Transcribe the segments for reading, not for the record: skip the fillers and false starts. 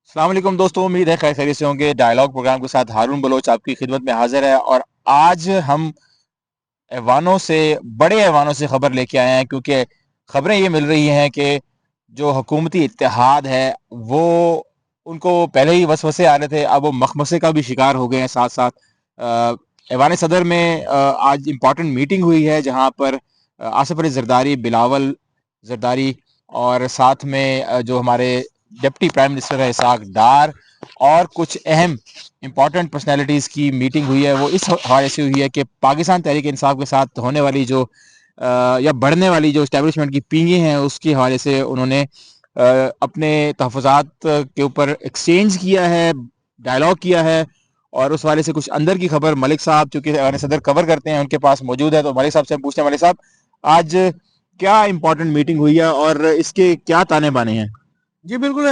السلام علیکم دوستوں، امید ہے خیر خیریت سے ہوں گے۔ ڈائلاگ پروگرام کے ساتھ ہارون بلوچ آپ کی خدمت میں حاضر ہے، اور آج ہم بڑے ایوانوں سے خبر لے کے آئے ہیں، کیونکہ خبریں یہ مل رہی ہیں کہ جو حکومتی اتحاد ہے وہ ان کو پہلے ہی وسوسے آ رہے تھے، اب وہ مخمسے کا بھی شکار ہو گئے ہیں۔ ساتھ ساتھ ایوان صدر میں آج امپورٹنٹ میٹنگ ہوئی ہے، جہاں پر آصف علی زرداری، بلاول زرداری، اور ساتھ میں جو ہمارے ڈپٹی پرائم منسٹر ہے اسحاق ڈار، اور کچھ اہم امپورٹنٹ پرسنالٹیز کی میٹنگ ہوئی ہے۔ وہ اس حوالے سے ہوئی ہے کہ پاکستان تحریک انصاف کے ساتھ ہونے والی جو یا بڑھنے والی جو اسٹیبلشمنٹ کی پینگیں ہیں، اس کے حوالے سے انہوں نے اپنے تحفظات کے اوپر ایکسچینج کیا ہے، ڈائلاگ کیا ہے، اور اس حوالے سے کچھ اندر کی خبر ملک صاحب چونکہ ایوان صدر کور کرتے ہیں، ان کے پاس موجود ہے، تو ملک صاحب سے پوچھتے ہیں، ملک صاحب آج کیا امپورٹنٹ میٹنگ ہوئی ہے اور اس کے کیا تانے بانے ہیں؟ جی بالکل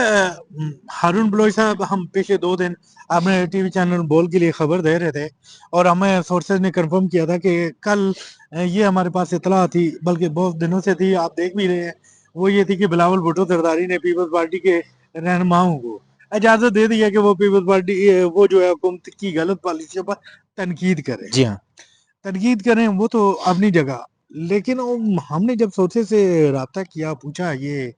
ہارون بلوچ صاحب، ہم پچھلے 2 دن اپنے ٹی وی چینل بول کے لیے خبر دے رہے تھے، اور ہمیں سورسز نے کنفرم کیا تھا کہ کل یہ ہمارے پاس اطلاع تھی، بلکہ بہت دنوں سے تھی، آپ دیکھ بھی رہے ہیں، وہ یہ تھی کہ بلاول بھٹو زرداری نے پیپلز پارٹی کے رہنماؤں کو اجازت دے دی ہے کہ وہ پیپلز پارٹی وہ جو ہے حکومت کی غلط پالیسیوں پر تنقید کریں جی ہاں، وہ تو اپنی جگہ، لیکن ہم نے جب سورسز سے رابطہ کیا، پوچھا یہ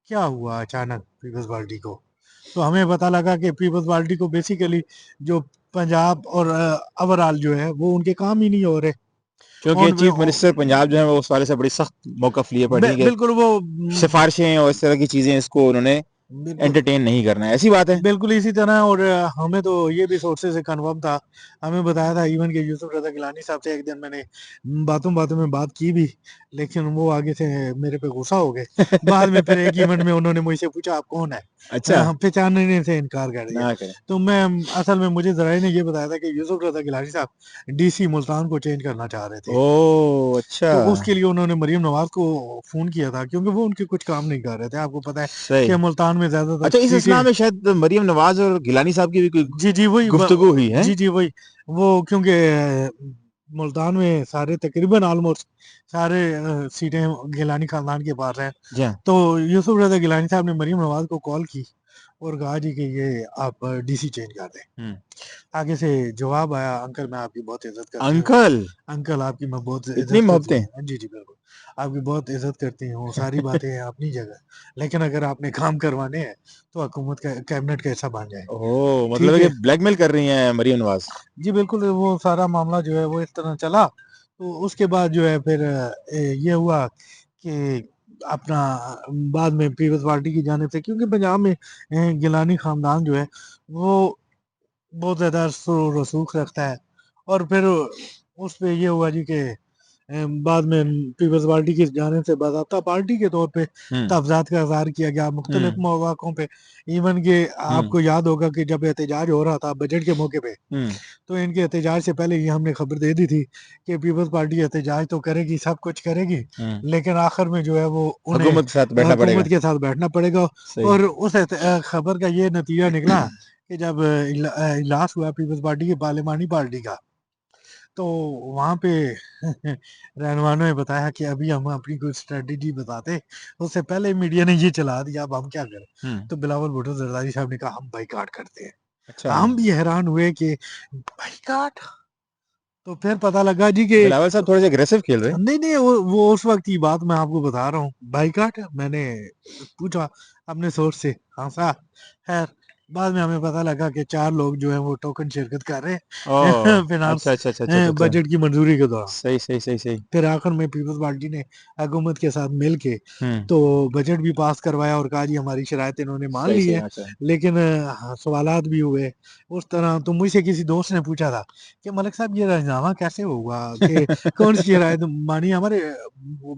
کیا ہوا اچانک پیپلز پارٹی کو، تو ہمیں پتا لگا کہ پیپلز پارٹی کو بیسیکلی جو پنجاب اور اوورال جو ہے وہ ان کے کام ہی نہیں ہو رہے، کیونکہ چیف منسٹر پنجاب جو ہے وہ اس والے سے بڑی سخت موقف لیے پڑی کہ بالکل وہ سفارشیں اور اس طرح کی چیزیں اس کو انہوں نے بالکل انٹرٹین نہیں کرنا ہے، ایسی بات ہے۔ بالکل اسی طرح، اور ہمیں تو یہ بھی سورسز سے کنفرم تھا، ہمیں بتایا تھا ایون کہ یوسف رضا گیلانی صاحب سے ایک دن میں نے باتوں میں بات کی بھی، لیکن وہ آگے سے میرے پہ غصہ ہو گئے، بعد میں پھر ایک ایونٹ میں انہوں نے مجھ سے پوچھا آپ کون ہے، اچھا، پہچاننے سے انکار کر دیا، نہ کریں۔ تو میں اصل میں مجھے ذرائع نے یہ بتایا تھا کہ یوسف رضا گیلانی صاحب ڈی سی ملتان کو چینج کرنا چاہ رہے تھے، او اچھا، تو اس کے لیے انہوں نے مریم نواز کو فون کیا تھا، کیونکہ وہ ان کے کچھ کام نہیں کر رہے تھے، آپ کو پتا ہے صحیح۔ کہ ملتان میں زیادہ تر اچھا، اس سیٹیں، اسنا میں شاید مریم نواز اور گیلانی صاحب کی بھی کوئی جی وہی گفتگو ہوئی ہے۔ جی وہی، وہ کیونکہ ملتان میں سارے تقریباً آلموسٹ سارے سیٹیں گیلانی خاندان کے پاس ہیں، جی ہاں، تو یوسف رضا گیلانی صاحب نے مریم نواز کو کال کی اور کہا جی کہ یہ آپ ڈی سی چینج کر دیں، آگے سے جواب آیا انکل میں آپ کی بہت عزت کرتی ہوں، انکل انکل آپ کی میں بہت اتنی عزت کرتی محبتیں۔ ہوں، جی بالکل آپ کی بہت عزت کرتی ہوں، ساری باتیں ہیں اپنی جگہ، لیکن اگر آپ نے کام کروانے ہیں تو حکومت کا کیبنٹ کا حصہ بن جائیں، اوہ، مطلب ٹھیک ہے کہ ہے، بلیک میل کر رہی ہیں مریم نواز۔ جی بالکل، وہ سارا معاملہ جو ہے وہ اس طرح چلا، تو اس کے بعد جو ہے پھر یہ ہوا کہ اپنا بعد میں پیپلز پارٹی کی جانب سے، کیونکہ پنجاب میں گیلانی خاندان جو ہے وہ بہت زیادہ رسوخ رکھتا ہے، اور پھر اس پہ یہ ہوا جی کہ بعد میں پیپلز پارٹی کی جانب سے باضابطہ پارٹی کے طور پہ تحفظات کا اظہار کیا گیا مختلف مواقعوں پہ، ایون کہ آپ کو یاد ہوگا کہ جب احتجاج ہو رہا تھا بجٹ کے موقع پہ، تو ان کے احتجاج سے پہلے یہ ہم نے خبر دے دی تھی کہ پیپلز پارٹی احتجاج تو کرے گی، سب کچھ کرے گی، لیکن آخر میں جو ہے وہ انہیں حکومت کے ساتھ بیٹھنا پڑے گا۔ حکومت کے ساتھ بیٹھنا پڑے گا، صحیح۔ اور اس خبر کا یہ نتیجہ نکلا کہ جب اجلاس ہوا پیپلز پارٹی کی پارلیمانی پارٹی کا، تو وہاں پہ رہنمانوں نے بتایا کہ ابھی ہم اپنی کوئی اسٹریٹجی بتاتے، اس سے پہلے میڈیا نے یہ چلا دیا، اب ہم کیا کریں، تو بلاول بھٹو زرداری صاحب نے کہا ہم بائیکاٹ کرتے ہیں، اچھا، ہم بھی حیران ہوئے کہ بائیکاٹ، تو پھر پتا لگا جی کہ بلاول صاحب تھوڑے سے اگریسو کھیل رہے ہیں۔ نہیں وہ اس وقت کی بات میں آپ کو بتا رہا ہوں، بائیکاٹ میں نے پوچھا اپنے سورس سے، ہاں صاحب، خیر بعد میں ہمیں پتا لگا کہ 4 لوگ جو ہیں وہ ٹوکن شرکت کر رہے ہیں فنانس اچھا اچھا اچھا اچھا اچھا، بجٹ کی منظوری کے دوران، صحیح صحیح صحیح صحیح۔ پھر آخر میں پیپلز پارٹی نے حکومت کے ساتھ مل کے تو بجٹ بھی پاس کروایا اور کہا جی ہماری شرائط انہوں نے مان صحیح لی صحیح، ہے، ماشاء لیکن سوالات بھی ہوئے اس طرح، تو مجھ سے کسی دوست نے پوچھا تھا کہ ملک صاحب یہ رجنامہ کیسے ہوگا کہ کون سی شرائط مانی، ہمارے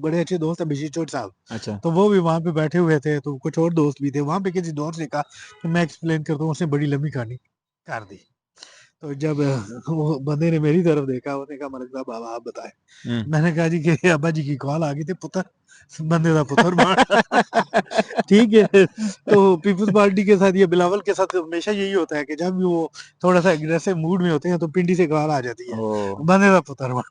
بڑے اچھے دوست ہیں بشیر چوٹ صاحب، اچھا، تو وہ بھی وہاں پہ بیٹھے ہوئے تھے، تو کچھ اور دوست بھی تھے وہاں پہ، کسی دوست نے کہا کہ میں ایکسپلین کرتا ہوں، اس نے بڑی لمبی کہانی کر دی، تو جب وہ بندے نے میری طرف دیکھا، اس نے کہا ملک صاحب آپ بتائیں، میں نے کہا جی کہ ابا جی کی کال آ گئی تھی، پتر بندے کا پتر مار ٹھیک ہے، تو پیپلز پارٹی کے ساتھ، یہ بلاول کے ساتھ ہمیشہ یہی ہوتا ہے کہ جب بھی وہ تھوڑا سا اگریسو موڈ میں ہوتے ہیں تو پنڈی سے کال آ جاتی او ہے، بندے کا پتر مار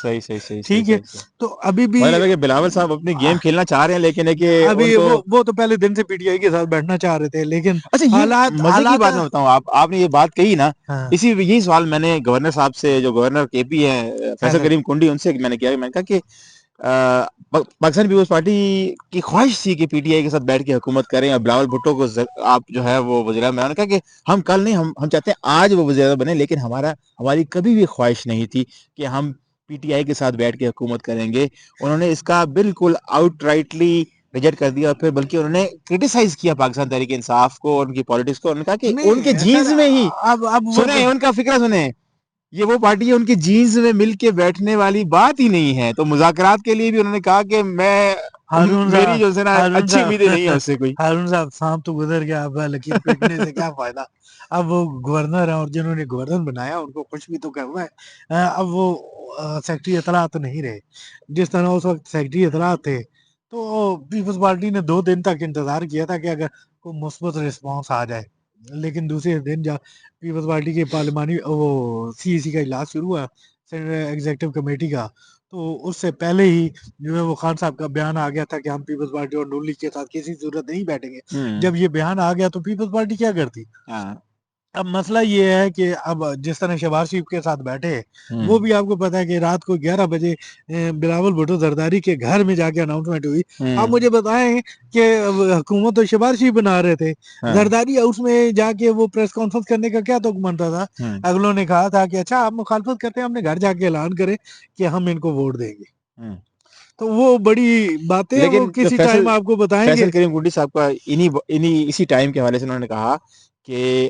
صحیح صحیح صحیح صحیح ٹھیک ہے. صحیح. تو ابھی بھی مطلب ہے کہ بلاول صاحب اپنی گیم کھیلنا چاہ رہے ہیں لیکن ہے کہ ابھی ان کو وہ تو پہلے دن سے پی ٹی آئی کے ساتھ بیٹھنا چاہ رہے تھے, لیکن اچھا یہ مزے کی بات میں بتاؤں, آپ نے یہ بات کہی نا, ہاں یہی سوال میں نے گورنر صاحب سے, جو گورنر کے پی ہے فیصل کریم کنڈی, ان سے میں نے کیا, میں نے کہا کہ پاکستان پیپلز پارٹی کی خواہش تھی کہ پی ٹی آئی کے ساتھ بیٹھ کے حکومت کریں, اور بلاول بھٹو کو آپ جو ہے وہ وزیر اعظم, میں نے کہا کہ ہم کل نہیں, ہم چاہتے ہیں آج وہ وزیر اعظم بنے, لیکن ہماری کبھی بھی خواہش نہیں تھی کہ ہم پی ٹی آئی کے ساتھ بیٹھ کے حکومت کریں گے. انہوں نے اس کا بالکل آؤٹ رائٹلی ریجیکٹ کر دیا, اور پھر بلکہ انہوں نے کرٹیسائز کیا پاکستان تحریک انصاف کو اور ان کی پالیٹکس کو. انہوں نے کہا کہ ان کے نہیں سر, جینز میں ہی, اب وہ سنیں ان کا فکرہ سنیں, یہ وہ پارٹی ہے ان کی جینز میں مل کے بیٹھنے والی بات ہی نہیں ہے. تو مذاکرات کے لیے بھی انہوں نے کہا کہ میری جو ہے نا اچھی امیدیں نہیں ہے اس سے کوئی. ہارون صاحب سانپ تو گزر گیا, اب لکیر پیٹنے سے کیا فائدہ. اب وہ گورنر ہیں, اور جنہوں نے گورنر بنایا ان کو کچھ بھی تو کرنا ہے. اب وہ سیکٹری اطلاعات نہیں رہے جس طرح اس وقت سیکٹری اطلاعات تھے. تو پیپلز پارٹی نے 2 دن تک انتظار کیا تھا کہ اگر کوئی مثبت رسپانس آ جائے, لیکن دوسرے دن پیپلز پارٹی کے پارلیمانی وہ سی ای سی کا اجلاس شروع ہوا, سینٹرل ایگزیکٹو کمیٹی کا. تو اس سے پہلے ہی جو ہے وہ خان صاحب کا بیان آ گیا تھا کہ ہم پیپلز پارٹی اور نون لیگ کے ساتھ کسی صورت نہیں بیٹھیں گے. جب یہ بیان آ گیا تو پیپلز پارٹی کیا کرتی. اب مسئلہ یہ ہے کہ اب جس طرح شہباز شریف کے ساتھ بیٹھے, وہ بھی آپ کو پتا ہے کہ رات کو 11 بجے بلاول بھٹو زرداری کے گھر میں جا کے اناؤنسمنٹ ہوئی. آپ مجھے بتائیں کہ حکومت تو شہباز شریف بنا رہے تھے, زرداری ہاؤس میں جا کے وہ پریس کانفرنس کرنے کا کیا تو بنتا تھا. اگلوں نے کہا تھا کہ اچھا آپ مخالفت کرتے ہیں, ہم نے گھر جا کے اعلان کرے کہ ہم ان کو ووٹ دیں گے. تو وہ بڑی باتیں وہ لیکن کسی ٹائم آپ کو بتائیں گے. فیصل کریم کنڈی صاحب کا اسی ٹائم کے حوالے سے انہوں نے کہا کہ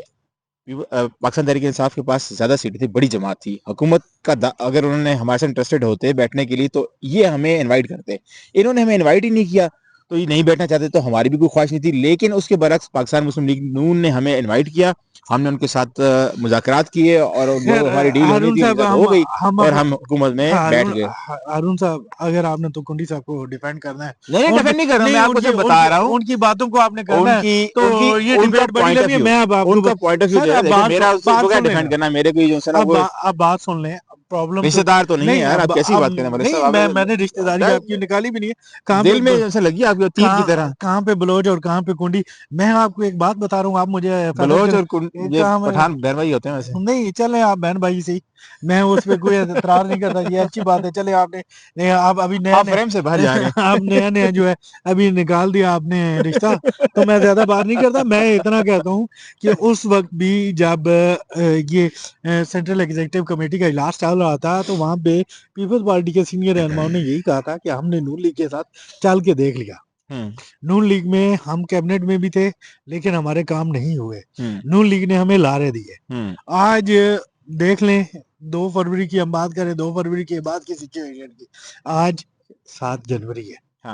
پاکستان تحریک انصاف کے پاس زیادہ سیٹیں تھی, بڑی جماعت تھی, حکومت کا اگر انہوں نے ہمارے سے انٹرسٹڈ ہوتے بیٹھنے کے لیے تو یہ ہمیں انوائٹ کرتے. انہوں نے ہمیں انوائٹ ہی نہیں کیا, تو یہ نہیں بیٹھنا چاہتے, تو ہماری بھی کوئی خواہش نہیں تھی. لیکن اس کے برعکس پاکستان مسلم لیگ نون نے ہمیں انوائٹ کیا, ہم نے ان کے ساتھ مذاکرات کیے, اور جو خیر ہماری ڈیل ہونی ہارون تھی ان کے صاحب, ساتھ ہو گئی, اور اب ہم حکومت میں بیٹھ گئے. ہارون صاحب اگر آپ نے تو کنڈی صاحب کو ڈیفینڈ کرنا ہے, نہیں ڈیفینڈ نہیں کر رہا ہوں, میں آپ کو صرف بتا رہا ہوں ان کی باتوں کو آپ نے ان کرنا ہے, کی تو ان کی یہ ان کا ڈیبیٹ بڑی پوائنٹ آف لمبی ہے. ویو, میں اب آپ ان کو کا پوائنٹ آف ویو سر جو ہے, اب دیکھیں میرا اس کو بات کیا سن لیں نا, ڈیفینڈ کرنا, میرے کوئی جو ہے نا وہ اب بات سن لیں. پرابلم رشتہ دار تو نہیں ہے نہیں, یار, آپ کیسی اب بات کریں ملک نہیں, صاحب, میں نے رشتہ داری آپ کی نکالی بھی نہیں ہے. کہاں دل میں پہ جیسے لگی آپ کی تیر کی طرح. کہاں پہ بلوچ اور کہاں پہ کنڈی. میں آپ کو ایک بات بتا رہا ہوں, آپ مجھے بلوچ اور یہ پٹھان بہن بھائی ہوتے ہیں ویسے. نہیں چلے آپ بہن بھائی سے, میں اس پہ کوئی اعتراض نہیں کرتا, یہ اچھی بات ہے. چلے آپ نے آپ ابھی آپ فریم سے باہر جا رہے ہیں. آپ نیا جو ہے ابھی نکال دیا آپ نے رشتہ, تو میں زیادہ بات نہیں کرتا. میں اتنا کہتا ہوں کہ اس وقت بھی جب یہ سینٹرل ایگزیکٹو کمیٹی کا اجلاس چل رہا تھا, تو وہاں پہ پیپلز پارٹی کے سینئر رہنماؤں نے یہی کہا تھا کہ ہم نے نون لیگ کے ساتھ چل کے دیکھ لیا. نون لیگ میں ہم کیبنٹ میں بھی تھے, لیکن ہمارے کام نہیں ہوئے. نون لیگ نے ہمیں لارے دیے. آج دیکھ لیں, 2 فروری کی ہم بات کریں, 2 فروری کے بعد کی سچویشن کی, آج 7 جنوری ہے,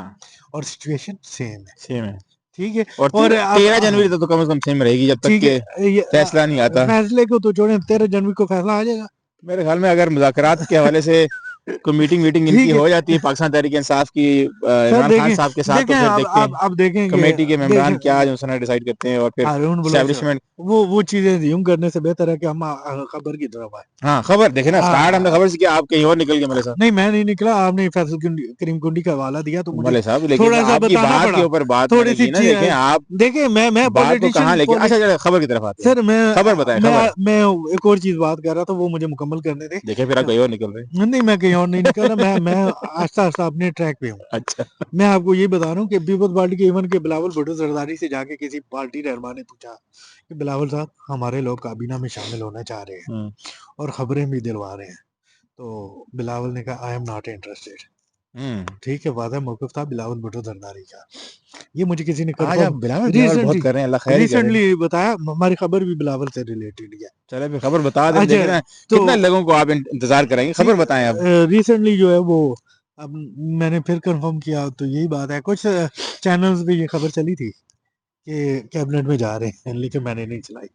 اور سچویشن سیم ہے. ٹھیک ہے, اور 13 جنوری تک تو کم از کم سیم رہے گی, جب تک ٹھیک کہ ہے, فیصلہ نہیں آتا. فیصلے کو تو چھوڑیں, 13 جنوری کو فیصلہ آ جائے گا میرے خیال میں. اگر مذاکرات کے حوالے سے کوئی میٹنگ ان کی ٹھیک ہے. ہو جاتی ہے پاکستان تحریک انصاف کی سر عمران خان صاحب کے ساتھ, تو دیکھیں پھر دیکھتے ہیں اب دیکھیں گے, کمیٹی کے ممبران کیا جو ہے ڈیسائیڈ کرتے ہیں, اور پھر ہارون بلوچ اسٹیبلشمنٹ. وہ چیزیں یوں کرنے سے بہتر ہے کہ ہم خبر کی طرف آئے. ہاں خبر دیکھیں نا, اسٹارٹ ہم نے خبر سے کیا, آپ کہیں اور نکل گئے میرے ساتھ. نہیں, میں نہیں نکلا, آپ نے فیصل کریم کنڈی کا حوالہ دیا تو مجھے ملے صاحب, لیکن تھوڑا سا آپ کی بتانا بات کے پڑا, اوپر بات میں تھوڑی نے سی کی نا. چیز. دیکھیں آپ دیکھیں میں بات کو کہاں لے کے, اچھا خبر کی طرف آتے ہیں. سر خبر بتائیں, خبر. میں ایک اور چیز بات کر رہا تھا, وہ مجھے مکمل کرنے دیں. دیکھیں پھر آپ کہیں اور نکل رہے ہیں. نہیں, میں کہیں اور نہیں نکل رہا, میں آہستہ آہستہ اپنے ٹریک پہ ہوں. اچھا, میں آپ کو یہ بتا رہا ہوں کہ پیپلز پارٹی کے ایون کے بلاول بھٹو زرداری سے جا کے کسی پارٹی رہنما نے پوچھا کہ بلاول صاحب ہمارے لوگ کابینہ میں شامل ہونا چاہ رہے ہیں اور خبریں بھی دلوا رہے ہیں. تو بلاول نے کہا آئی ایم ناٹ انٹرسٹیڈ. ٹھیک ہے, واضح موقف تھا بلاول بھٹو زرداری کا. یہ مجھے کسی نے آج آپ بلاول بہت کر رہے ہیں, اللہ خیر ہی کرے. ریسنٹلی بتایا, ہماری خبر بھی بلاول سے ریلیٹڈ ہے. چلے پھر خبر بتا دیں, اچھا, دیکھیں نا تو کتنا لوگوں کو آپ انتظار کریں گے. خبر بتائیں اب. ریسنٹلی جو ہے وہ, اب میں نے پھر کنفرم کیا, تو یہی بات ہے, کچھ چینلز پہ یہ خبر چلی تھی کہ کیبنٹ میں جا رہے ہیں, لیکن میں نے نہیں چلائی.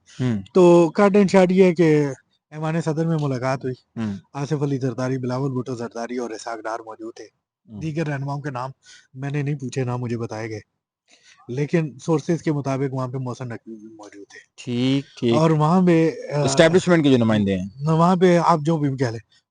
تو کٹ اینڈ شارٹ یہ ہے کہ ایوان صدر میں ملاقات ہوئی. آصف علی زرداری, بلاول بھٹو زرداری اور اسحاق ڈار موجود تھے. دیگر رہنماؤں کے نام میں نے نہیں پوچھے, نہ مجھے بتائے گئے, لیکن سورسز کے مطابق وہاں پہ محسن نقوی بھی موجود تھے. ٹھیک ٹھیک, اور وہاں پہ اسٹیبلشمنٹ کے جو نمائندے ہیں, وہاں پہ آپ جو بھی کہہ لیں,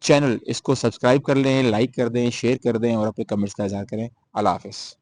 چینل اس کو سبسکرائب کر لیں، لائک کر دیں، شیئر کر دیں اور اپنے کمنٹس کا اظہار کریں۔ اللہ حافظ۔